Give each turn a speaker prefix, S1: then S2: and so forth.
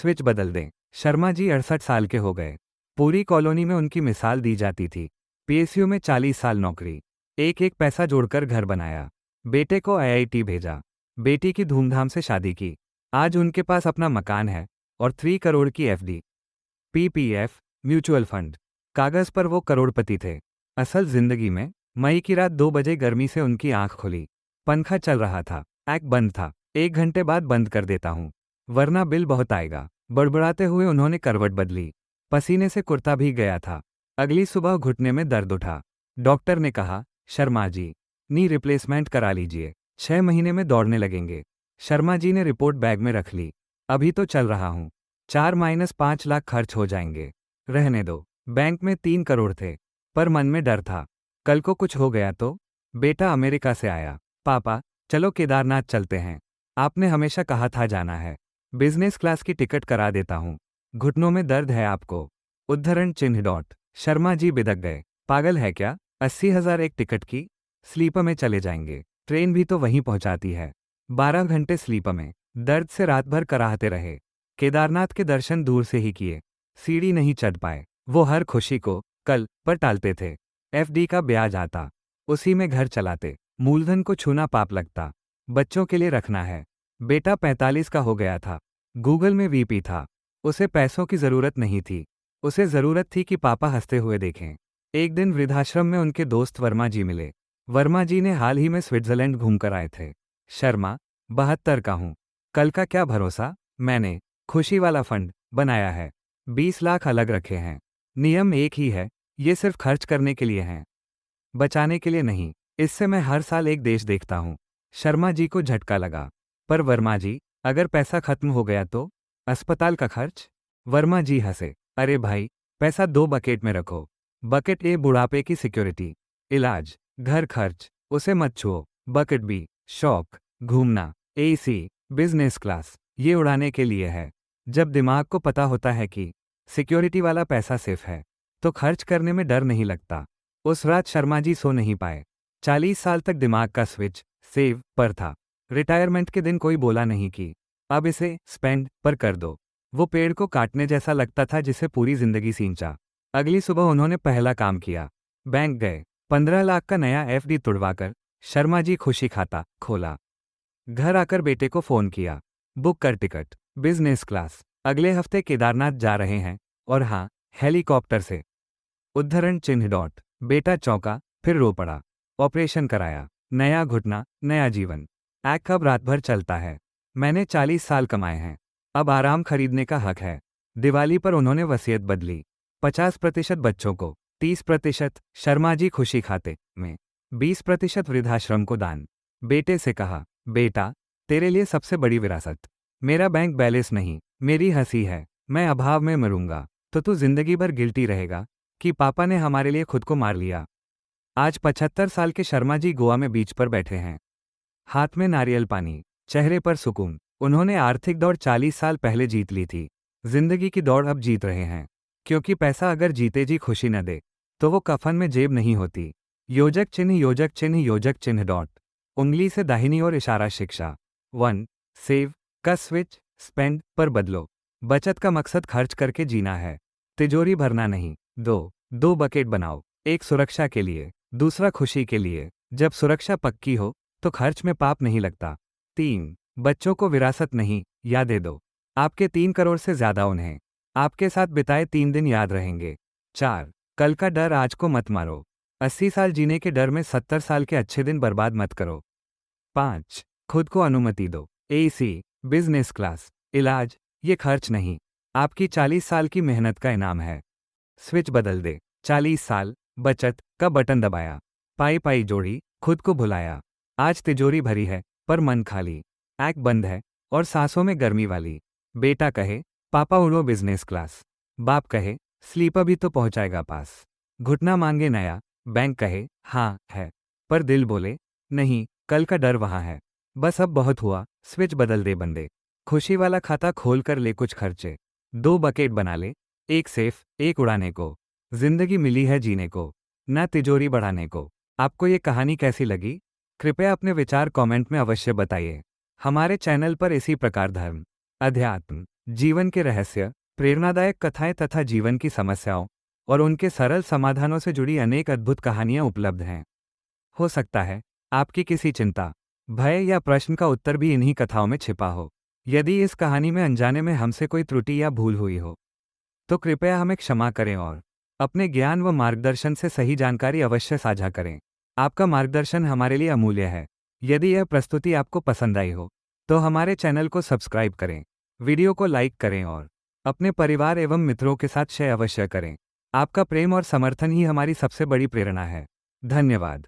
S1: Switch बदल दें। शर्मा जी 68 साल के हो गए। पूरी कॉलोनी में उनकी मिसाल दी जाती थी। पीएसयू में 40 साल नौकरी। एक एक पैसा जोड़कर घर बनाया। बेटे को आईआईटी भेजा। बेटी की धूमधाम से शादी की। आज उनके पास अपना मकान है और 3 करोड़ की एफडी, पीपीएफ, म्यूचुअल फंड। कागज पर वो करोड़पति थे। असल जिंदगी में मई की रात 2 बजे गर्मी से उनकी आंख खुली। पंखा चल रहा था, ऐक बंद था। 1 घंटे बाद बंद कर देता हूं, वरना बिल बहुत आएगा। बड़बड़ाते हुए उन्होंने करवट बदली। पसीने से कुर्ता भी गया था। अगली सुबह घुटने में दर्द उठा। डॉक्टर ने कहा, शर्मा जी, नी रिप्लेसमेंट करा लीजिए, 6 महीने में दौड़ने लगेंगे। शर्मा जी ने रिपोर्ट बैग में रख ली। अभी तो चल रहा हूं, 4-5 लाख खर्च हो जाएंगे। रहने दो। बैंक में 3 करोड़ थे, पर मन में डर था, कल को कुछ हो गया तो। बेटा अमेरिका से आया, पापा चलो केदारनाथ चलते हैं, आपने हमेशा कहा था जाना है। बिजनेस क्लास की टिकट करा देता हूं। घुटनों में दर्द है आपको। उद्धरण चिन्ह डॉट। शर्मा जी बिदक गए। पागल है क्या, 80,000 एक टिकट की। स्लीपर में चले जाएंगे, ट्रेन भी तो वहीं पहुंचाती है। 12 घंटे स्लीपर में। दर्द से रात भर कराहते रहे। केदारनाथ के दर्शन दूर से ही किए, सीढ़ी नहीं चढ़ पाए। वो हर खुशी को कल पर टालते थे। एफडी का ब्याज आता, उसी में घर चलाते। मूलधन को छूना पाप लगता। बच्चों के लिए रखना है। बेटा 45 का हो गया था, गूगल में वीपी था। उसे पैसों की जरूरत नहीं थी, उसे जरूरत थी कि पापा हंसते हुए देखें। एक दिन वृद्धाश्रम में उनके दोस्त वर्मा जी मिले। वर्मा जी ने हाल ही में स्विट्जरलैंड घूमकर आए थे। शर्मा, 72 का हूं, कल का क्या भरोसा। मैंने खुशी वाला फंड बनाया है, 20 लाख अलग रखे हैं। नियम एक ही है, ये सिर्फ खर्च करने के लिए हैं, बचाने के लिए नहीं। इससे मैं हर साल एक देश देखता हूं। शर्मा जी को झटका लगा। पर वर्मा जी, अगर पैसा खत्म हो गया तो अस्पताल का खर्च। वर्मा जी हंसे, अरे भाई, पैसा 2 बकेट में रखो। बकेट ए बुढ़ापे की सिक्योरिटी, इलाज, घर खर्च, उसे मत छुओ। बकेट बी शौक, घूमना, एसी, बिजनेस क्लास, ये उड़ाने के लिए है। जब दिमाग को पता होता है कि सिक्योरिटी वाला पैसा सेफ है, तो खर्च करने में डर नहीं लगता। उस रात शर्मा जी सो नहीं पाए। 40 साल तक दिमाग का स्विच सेव पर था। रिटायरमेंट के दिन कोई बोला नहीं कि अब इसे स्पेंड पर कर दो। वो पेड़ को काटने जैसा लगता था जिसे पूरी जिंदगी सींचा। अगली सुबह उन्होंने पहला काम किया, बैंक गए। 15 लाख का नया एफडी तुड़वाकर शर्मा जी खुशी खाता खोला। घर आकर बेटे को फोन किया, बुक कर टिकट, बिजनेस क्लास, अगले हफ्ते केदारनाथ जा रहे हैं, और हाँ, हेलीकॉप्टर से। उद्धरण चिन्ह डॉट। बेटा चौंका, फिर रो पड़ा। ऑपरेशन कराया, नया घुटना, नया जीवन। ऐक अब रात भर चलता है। मैंने 40 साल कमाए हैं, अब आराम खरीदने का हक है। दिवाली पर उन्होंने वसीयत बदली, 50% बच्चों को, 30% शर्मा जी खुशी खाते में, 20% वृद्धाश्रम को दान। बेटे से कहा, बेटा, तेरे लिए सबसे बड़ी विरासत मेरा बैंक बैलेंस नहीं, मेरी हंसी है। मैं अभाव में मरूंगा तो तू जिंदगी भर गिल्टी रहेगा कि पापा ने हमारे लिए खुद को मार लिया। आज 75 साल के शर्मा जी गोवा में बीच पर बैठे हैं, हाथ में नारियल पानी, चेहरे पर सुकून। उन्होंने आर्थिक दौड़ 40 साल पहले जीत ली थी, जिंदगी की दौड़ अब जीत रहे हैं। क्योंकि पैसा अगर जीते जी खुशी न दे, तो वो कफन में जेब नहीं होती। योजक चिन्ह योजक चिन्ह योजक चिन्ह डॉट। उंगली से दाहिनी ओर इशारा शिक्षा। 1 सेव का स्विच स्पेंड पर बदलो। बचत का मकसद खर्च करके जीना है, तिजोरी भरना नहीं। 2 बकेट बनाओ, एक सुरक्षा के लिए, दूसरा खुशी के लिए। जब सुरक्षा पक्की हो तो खर्च में पाप नहीं लगता। 3 बच्चों को विरासत नहीं, यादें दो। आपके 3 करोड़ से ज्यादा उन्हें आपके साथ बिताए 3 दिन याद रहेंगे। 4 कल का डर आज को मत मारो। 80 साल जीने के डर में 70 साल के अच्छे दिन बर्बाद मत करो। 5 खुद को अनुमति दो। एसी, बिजनेस क्लास, इलाज, ये खर्च नहीं, आपकी 40 साल की मेहनत का इनाम है। स्विच बदल दे। 40 साल, बचत का बटन दबाया, पाई पाई जोड़ी, खुद को भुलाया। आज तिजोरी भरी है पर मन खाली, ऐक बंद है और सांसों में गर्मी वाली। बेटा कहे, पापा उड़ो बिजनेस क्लास। बाप कहे, स्लीपर भी तो पहुंचाएगा पास। घुटना मांगे नया, बैंक कहे, हाँ है, पर दिल बोले, नहीं, कल का डर वहां है। बस अब बहुत हुआ, स्विच बदल दे बंदे। खुशी वाला खाता खोल कर ले कुछ खर्चे। 2 बकेट बना ले, एक सेफ, एक उड़ाने को। जिंदगी मिली है जीने को, ना तिजोरी बढ़ाने को। आपको ये कहानी कैसी लगी? कृपया अपने विचार कमेंट में अवश्य बताइए। हमारे चैनल पर इसी प्रकार धर्म, अध्यात्म, जीवन के रहस्य, प्रेरणादायक कथाएं तथा जीवन की समस्याओं और उनके सरल समाधानों से जुड़ी अनेक अद्भुत कहानियां उपलब्ध हैं। हो सकता है आपकी किसी चिंता, भय या प्रश्न का उत्तर भी इन्हीं कथाओं में छिपा हो। यदि इस कहानी में अनजाने में हमसे कोई त्रुटि या भूल हुई हो, तो कृपया हमें क्षमा करें और अपने ज्ञान व मार्गदर्शन से सही जानकारी अवश्य साझा करें। आपका मार्गदर्शन हमारे लिए अमूल्य है। यदि यह प्रस्तुति आपको पसंद आई हो, तो हमारे चैनल को सब्सक्राइब करें, वीडियो को लाइक करें और अपने परिवार एवं मित्रों के साथ शेयर अवश्य करें। आपका प्रेम और समर्थन ही हमारी सबसे बड़ी प्रेरणा है। धन्यवाद।